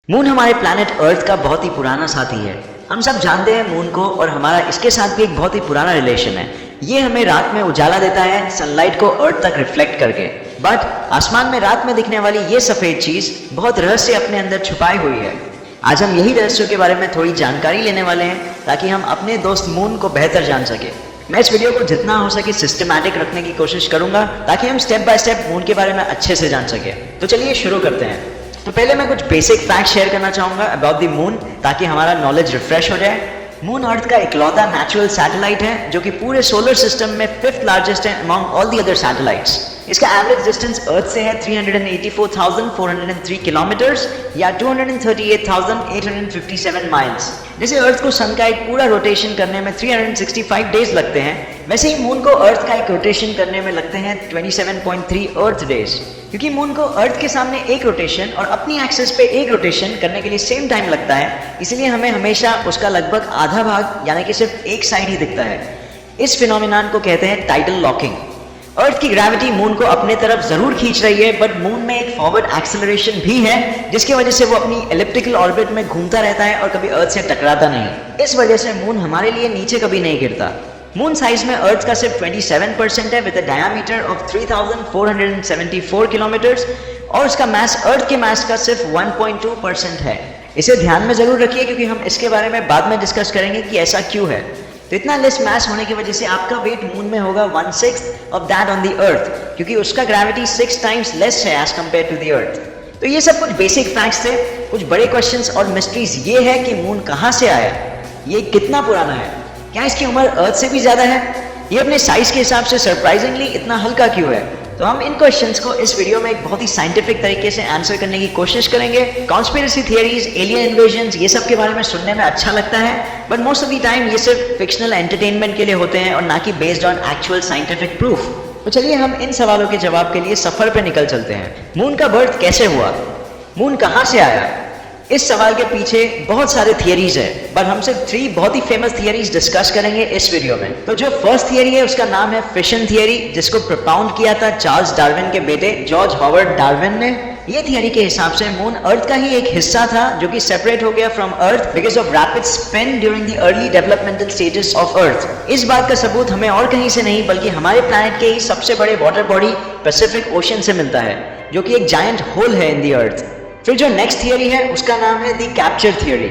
Moon हमारे planet earth का बहुत ही पुराना साथी है। हम सब जानते हैं मून को और हमारा इसके साथ भी एक बहुत ही पुराना रिलेशन है। ये हमें रात में उजाला देता है सनलाइट को अर्थ तक रिफ्लेक्ट करके। बट आसमान में रात में दिखने वाली ये सफेद चीज बहुत रहस्य अपने अंदर छुपाई हुई है। आज हम यही रहस्यों के बारे में थोड़ी जानकारी लेने वाले हैं ताकि हम अपने दोस्त मून को बेहतर जान सके। मैं इस वीडियो को जितना हो सके सिस्टमैटिक रखने की कोशिश करूंगा ताकि हम स्टेप बाय स्टेप मून के बारे में अच्छे से जान सके। तो चलिए शुरू करते हैं। तो पहले मैं कुछ बेसिक फैक्ट शेयर करना चाहूंगा अबाउट द मून ताकि हमारा नॉलेज रिफ्रेश हो जाए। मून अर्थ का इकलौता नेचुरल सैटेलाइट है जो कि पूरे सोलर सिस्टम में 5th लार्जेस्ट है among all the other satellites. इसका एवरेज डिस्टेंस अर्थ से है 384,403 किलोमीटर्स या 238,857 माइल्स। जैसे अर्थ को सन का एक पूरा रोटेशन करने में 365 डेज लगते हैं, वैसे ही मून को अर्थ का एक रोटेशन करने में लगते हैं 27.3 अर्थ डेज। क्योंकि मून को अर्थ के सामने एक रोटेशन और अपनी एक्सिस पे एक रोटेशन करने के लिए सेम टाइम लगता है, इसलिए हमें हमेशा उसका लगभग आधा भाग यानी कि सिर्फ एक साइड ही दिखता है। इस फिनोमिनान को कहते हैं टाइडल लॉकिंग। अर्थ की ग्रेविटी मून को अपने तरफ जरूर खींच रही है, बट मून में एक फॉरवर्ड एक्सेलरेशन भी है जिसकी वजह से वो अपनी एलिप्टिकल ऑर्बिट में घूमता रहता है और कभी अर्थ से टकराता नहीं। इस वजह से मून हमारे लिए नीचे कभी नहीं गिरता। मून साइज में अर्थ का सिर्फ 27% है with a diameter of 3,474 kilometres और उसका मास अर्थ के मास का सिर्फ 1.2% है। इसे ध्यान में जरूर रखिए क्योंकि हम इसके बारे में बाद में डिस्कस करेंगे कि ऐसा क्यों है। तो इतना लेस मास होने की वजह से आपका वेट मून में होगा 1/6 of that on the earth, क्योंकि उसका ग्रेविटी 6 टाइम्स लेस है as compare to the earth. तो ये सब कुछ बेसिक फैक्ट्स थे। कुछ बड़े क्वेश्चंस और मिस्ट्रीज ये है कि मून कहाँ से आया, ये कितना पुराना है, क्या इसकी उम्र अर्थ से भी ज्यादा है, ये अपने साइज के हिसाब से सरप्राइजिंगली इतना हल्का क्यों है। तो हम इन क्वेश्चंस को इस वीडियो में एक बहुत ही साइंटिफिक तरीके से आंसर करने की कोशिश करेंगे। कॉन्स्पिरेसी थियरीज, एलियन इन्वेजन्स, ये सब के बारे में सुनने में अच्छा लगता है, but most of the time ये सिर्फ फिक्शनल एंटरटेनमेंट के लिए होते हैं और ना कि based on actual scientific proof. तो चलिए हम इन सवालों के जवाब के लिए सफर पे निकल चलते हैं। मून का बर्थ कैसे हुआ, मून कहाँ से आया, इस सवाल के पीछे बहुत सारे थियरीज है, बट हम सिर्फ 3 बहुत ही फेमस थियरीज डिस्कस करेंगे इस वीडियो में। तो जो फर्स्ट थियरी है उसका नाम है फिशन थियरी, जिसको प्रोपाउंड किया था चार्ल्स डार्विन के बेटे जॉर्ज हॉवर्ड डार्विन ने। ये थियरी के हिसाब से मून अर्थ का ही एक हिस्सा था जो कि सेपरेट हो गया from earth because of rapid spin during the early developmental stages of earth. इस बात का सबूत हमें और कहीं से नहीं बल्कि हमारे प्लैनेट के ही सबसे बड़े वाटर बॉडी पैसिफिक ओशन से मिलता है, जो कि एक जायंट होल है इन द अर्थ। फिर जो नेक्स्ट थियरी है उसका नाम है द कैप्चर थियरी,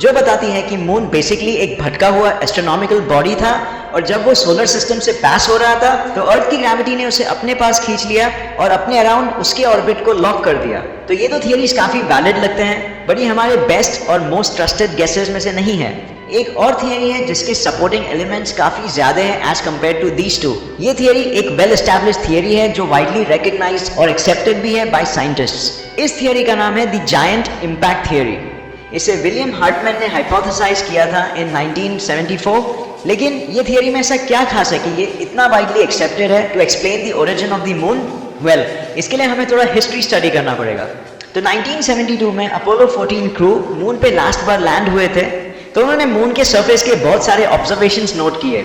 जो बताती है कि मून बेसिकली एक भटका हुआ एस्ट्रोनॉमिकल बॉडी था और जब वो सोलर सिस्टम से पास हो रहा था तो अर्थ की ग्रेविटी ने उसे अपने पास खींच लिया और अपने अराउंड उसके ऑर्बिट को लॉक कर दिया। तो ये दो थियरीज काफी वैलिड लगते हैं, बट ये हमारे बेस्ट और मोस्ट ट्रस्टेड गेसेस में से नहीं है। एक और थियरी है जिसके सपोर्टिंग एलिमेंट्स काफी ज्यादा हैं as compare to these two. ये थियरी एक वेल एस्टैब्लिश्ड थियरी है जो वाइडली रिकॉग्नाइज्ड और एक्सेप्टेड भी है बाय साइंटिस्ट्स। इस थियरी का नाम है द जायंट इंपैक्ट थियरी। इसे विलियम हार्टमैन ने हाइपोथेसाइज किया था इन 1974। लेकिन ये थियरी में ऐसा क्या खास है कि ये इतना वाइडली एक्सेप्टेड है to explain the origin of the moon? Well, इसके लिए हमें थोड़ा हिस्ट्री स्टडी करना पड़ेगा। तो 1972 में अपोलो 14 क्रू मून पे लास्ट बार लैंड हुए थे, तो उन्होंने मून के सरफेस के बहुत सारे ऑब्जर्वेशंस नोट किए।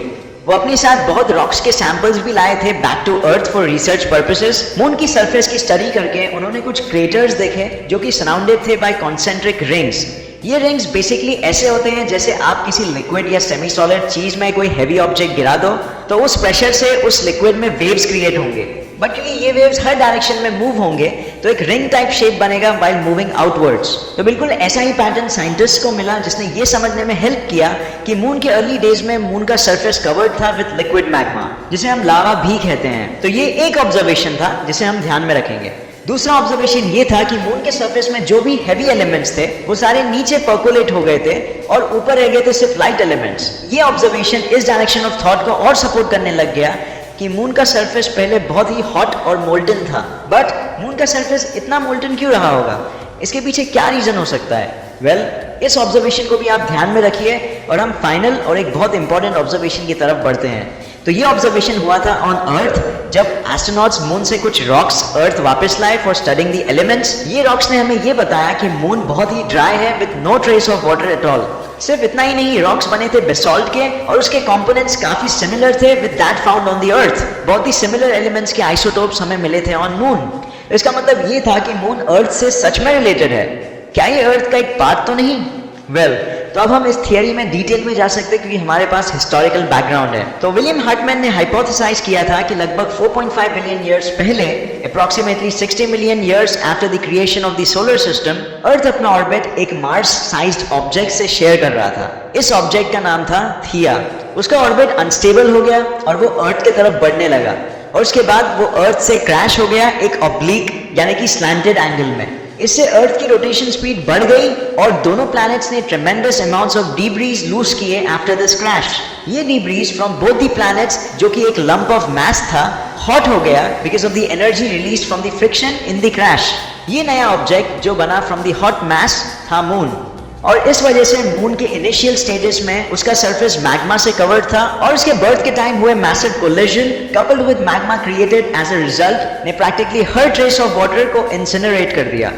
वो अपने साथ बहुत रॉक्स के सैंपल्स भी लाए थे back to earth for research purposes. Moon की सरफेस की स्टडी करके उन्होंने कुछ क्रेटर्स देखे जो कि सराउंडेड थे बाय कॉन्सेंट्रिक रिंग्स। ये रिंग्स बेसिकली ऐसे होते हैं जैसे आप किसी लिक्विड या सेमी सॉलिड चीज में कोई हैवी ऑब्जेक्ट गिरा दो तो उस प्रेशर से उस लिक्विड में वेव्स क्रिएट होंगे, बट क्योंकि ये वेव्स हर डायरेक्शन में मूव होंगे तो एक रिंग टाइप शेप बनेगा व्हाइल मूविंग आउटवर्ड्स। तो बिल्कुल ऐसा ही पैटर्न साइंटिस्ट को मिला जिसने ये समझने में हेल्प किया कि मून के अर्ली डेज में मून का सरफेस कवर्ड था विद लिक्विड मैग्मा, जिसे हम लावा भी कहते हैं। तो ये एक ऑब्जर्वेशन था जिसे हम ध्यान में रखेंगे। दूसरा ऑब्जर्वेशन ये था कि मून के सरफेस में जो भी हैवी एलिमेंट्स थे वो सारे नीचे पर्कुलेट हो गए थे और ऊपर रह गए थे सिर्फ लाइट एलिमेंट्स। ये ऑब्जर्वेशन इस डायरेक्शन ऑफ थॉट को और सपोर्ट करने लग गया कि मून का सरफेस पहले बहुत ही हॉट और मोल्टन था। बट मून का सरफेस इतना मोल्टन क्यों रहा होगा, इसके पीछे क्या रीजन हो सकता है? वेल, इस ऑब्जर्वेशन को भी आप ध्यान में रखिए और हम फाइनल और एक बहुत इंपॉर्टेंट ऑब्जर्वेशन की तरफ बढ़ते हैं। तो ये ऑब्जर्वेशन हुआ था ऑन अर्थ जब एस्ट्रोनॉट्स मून से कुछ रॉक्स अर्थ वापस लाए फॉर स्टडिंग द एलिमेंट्स। ये रॉक्स ने हमें ये बताया कि मून बहुत ही ड्राई है with no trace of water at all. सिर्फ इतना ही नहीं, रॉक्स बने थे बेसॉल्ट के और उसके कंपोनेंट्स काफी सिमिलर थे with that found on the अर्थ। बहुत ही सिमिलर एलिमेंट्स के आइसोटोप्स हमें मिले थे ऑन मून। इसका मतलब ये था कि मून अर्थ से सच में रिलेटेड है। क्या ये अर्थ का एक पार्ट तो नहीं? वेल, तो अब हम इस थियरी में डिटेल में जा सकते हैं क्योंकि हमारे पास हिस्टोरिकल बैकग्राउंड है। तो विलियम हार्टमैन ने हाइपोथेसाइज किया था कि लगभग 4.5 बिलियन ईयर्स पहले, approximately 60 million years after the creation of the solar system, Earth अपना ऑर्बिट एक मार्स साइज्ड ऑब्जेक्ट से शेयर कर रहा था। इस ऑब्जेक्ट का नाम था थिया। उसका ऑर्बिट अनस्टेबल हो गया और वो अर्थ की तरफ बढ़ने लगा और उसके बाद वो अर्थ से क्रैश हो गया एक ऑब्लिक यानी कि स्लैंटेड एंगल में। इससे अर्थ की रोटेशन स्पीड बढ़ गई और दोनों प्लैनेट्स ने ट्रेमेंडस अमाउंट्स ऑफ डीब्रीज लूज किए आफ्टर दिस क्रैश। ये डीब्रीज फ्रॉम बोथ द प्लैनेट्स, जो कि एक लंप ऑफ मास था, हॉट हो गया because of the energy release from the friction in the crash. ये नया ऑब्जेक्ट जो बना फ्रॉम द हॉट मास था मून, और इस वजह से मून के इनिशियल स्टेजेस में उसका सरफेस मैग्मा से कवर्ड था और उसके बर्थ के टाइम हुए massive collision coupled with magma created as a result ने प्रैक्टिकली हर ट्रेस ऑफ वाटर को इंसिनरेट कर दिया।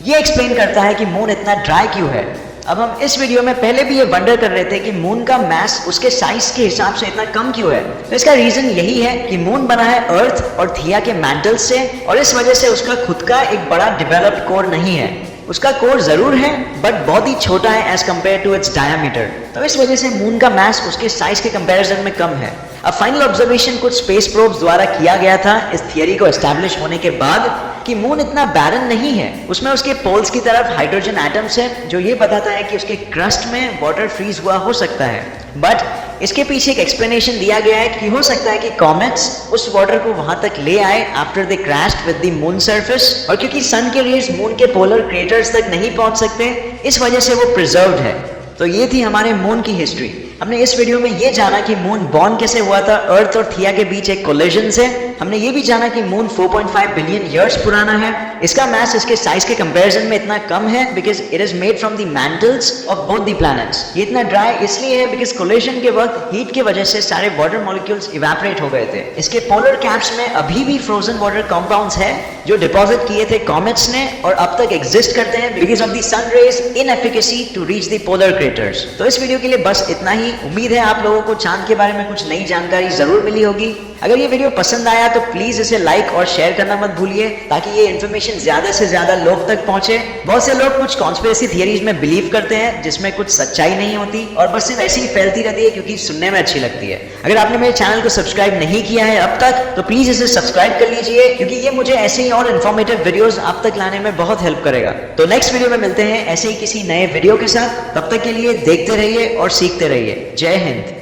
ये एक्सप्लेन करता है कि मून इतना ड्राई क्यों है। अब हम इस वीडियो में पहले भी ये वंडर कर रहे थे कि मून का मास उसके साइज के हिसाब से इतना कम क्यों है। तो इसका रीजन यही है कि मून बना है अर्थ और थिया के मैंटल से, और इस वजह से उसका खुद का एक बड़ा डेवलप्ड कोर नहीं है। उसका कोर जरूर है बट बहुत ही छोटा है as compare to its diameter. तो इस वजह से मून का मास उसके साइज के कंपैरिजन में कम है। अब फाइनल ऑब्जर्वेशन कुछ स्पेस प्रोब्स द्वारा किया गया था इस थियरी को एस्टैब्लिश होने के बाद कि मून इतना बैरन नहीं है। उसमें उसके पोल्स की तरफ हाइड्रोजन एटम्स है जो ये बताता है कि उसके क्रस्ट में वाटर फ्रीज हुआ हो सकता है। बट इसके पीछे एक एक्सप्लेनेशन दिया गया है कि हो सकता है कि कॉमेट्स उस वाटर को वहां तक ले आए after they crashed with the moon surface, और क्योंकि सन के रेज मून के पोलर क्रेटर्स तक नहीं पहुंच सकते, इस वजह से वो प्रिजर्व्ड है। तो ये थी हमारे मून की हिस्ट्री। हमने इस वीडियो में ये जाना कि मून बॉर्न कैसे हुआ था अर्थ और थिया के बीच एक कोलिजन से। हमने ये भी जाना कि मून 4.5 बिलियन ईयर्स पुराना है। इसका मास इसके साइज के कंपैरिजन में इतना कम है because it is made from the mantles of both the planets. ये इतना ड्राई इसलिए है बिकॉज कोलिजन के वक्त हीट की वजह से सारे वाटर मॉलिक्यूल्स इवेपोरेट हो गए थे। इसके पोलर कैप्स में अभी भी फ्रोजन वाटर कंपाउंड्स है जो डिपॉजिट किए थे कॉमेट्स ने और अब तक एग्जिस्ट करते हैं because of the sun rays inefficacy to reach the polar craters. तो इस वीडियो के लिए बस इतना ही। उम्मीद है आप लोगों को चांद के बारे में कुछ नई जानकारी जरूर मिली होगी। अगर ये वीडियो पसंद आया तो प्लीज इसे लाइक और शेयर करना मत भूलिए ताकि ये इन्फॉर्मेशन ज्यादा से ज्यादा लोग तक पहुंचे। बहुत से लोग कुछ कॉन्स्पिरेसी थियरीज में बिलीव करते हैं जिसमें कुछ सच्चाई नहीं होती और बस सिर्फ ऐसी ही फैलती रहती है क्योंकि सुनने में अच्छी लगती है। अगर आपने मेरे चैनल को सब्सक्राइब नहीं किया है अब तक तो प्लीज इसे सब्सक्राइब कर लीजिए क्योंकि ये मुझे ऐसे ही और इन्फॉर्मेटिव वीडियोस आप तक लाने में बहुत हेल्प करेगा। तो नेक्स्ट वीडियो में मिलते हैं ऐसे ही किसी नए वीडियो के साथ। तब तक के लिए देखते रहिए और सीखते रहिए। जय हिंद।